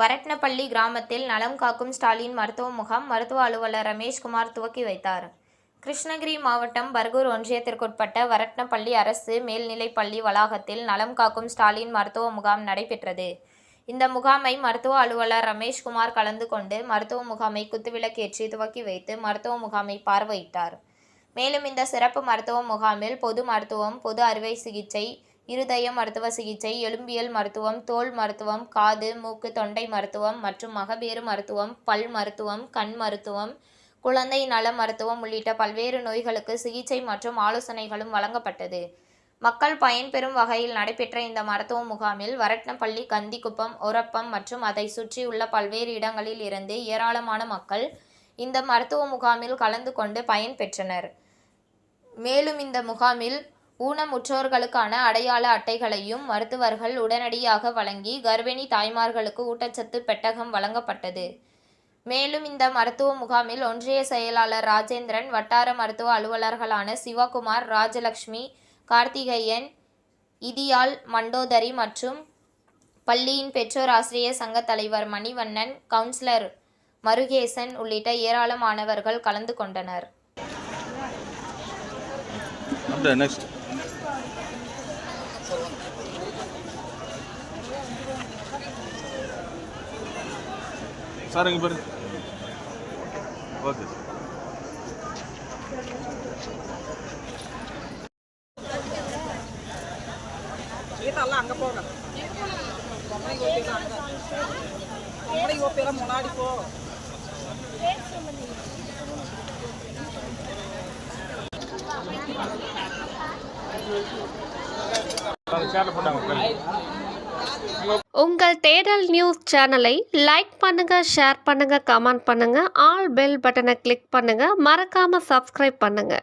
வரட்னப்பள்ளி கிராமத்தில் நலம் காக்கும் ஸ்டாலின் மருத்துவ முகாம் மருத்துவ அலுவலர் ரமேஷ்குமார் துவக்கி வைத்தார். கிருஷ்ணகிரி மாவட்டம் பர்கூர் ஒன்றியத்திற்குட்பட்ட வரட்னப்பள்ளி அரசு மேல்நிலைப்பள்ளி வளாகத்தில் நலம் காக்கும் ஸ்டாலின் மருத்துவ முகாம் நடைபெற்றது. இந்த முகாமை மருத்துவ அலுவலர் ரமேஷ்குமார் கலந்து கொண்டு மருத்துவ முகாமை குத்துவிளக்கேற்றி துவக்கி வைத்து மருத்துவ முகாமை பார்வையிட்டார். மேலும் இந்த சிறப்பு மருத்துவ முகாமில் பொது மருத்துவம், பொது அறுவை சிகிச்சை, இருதய மருத்துவ சிகிச்சை, எலும்பியல் மருத்துவம், தோல் மருத்துவம், காது, மூக்கு, தொண்டை மருத்துவம் மற்றும் மகப்பேறு மருத்துவம், பல் மருத்துவம், கண் மருத்துவம், குழந்தை நல மருத்துவம் உள்ளிட்ட பல்வேறு நோய்களுக்கு சிகிச்சை மற்றும் ஆலோசனைகளும் வழங்கப்பட்டது. மக்கள் பயன்பெறும் வகையில் நடைபெற்ற இந்த மருத்துவ முகாமில் வரட்னப்பள்ளி, கந்திக்குப்பம், ஒரப்பம் மற்றும் அதை சுற்றியுள்ள பல்வேறு இடங்களில் இருந்து ஏராளமான மக்கள் இந்த மருத்துவ முகாமில் கலந்து கொண்டு பயன்பெற்றனர். மேலும் இந்த முகாமில் ஊனமுற்றோர்களுக்கான அடையாள அட்டைகளையும் மருத்துவர்கள் உடனடியாக வழங்கி கர்ப்பிணி தாய்மார்களுக்கு ஊட்டச்சத்து பெட்டகம் வழங்கப்பட்டது. மேலும் இந்த மருத்துவ முகாமில் ஒன்றிய செயலாளர் ராஜேந்திரன், வட்டார மருத்துவ அலுவலர்களான சிவகுமார், ராஜலட்சுமி, கார்த்திகேயன், இதியால், மண்டோதரி மற்றும் பள்ளியின் பெற்றோர் ஆசிரியர் சங்க தலைவர் மணிவண்ணன், கவுன்சிலர் மருகேசன் உள்ளிட்ட ஏராளமானவர்கள் கலந்து கொண்டனர். சார் இங்கே பாருங்க. ஓகே அங்கே போங்க. முன்னாடி போ. உங்கள் தேடல் நியூஸ் சேனலை லைக் பண்ணுங்க, ஷேர் பண்ணுங்க, கமெண்ட் பண்ணுங்க, ஆல் பெல் பட்டனை கிளிக் பண்ணுங்க, மறக்காம சப்ஸ்கிரைப் பண்ணுங்க.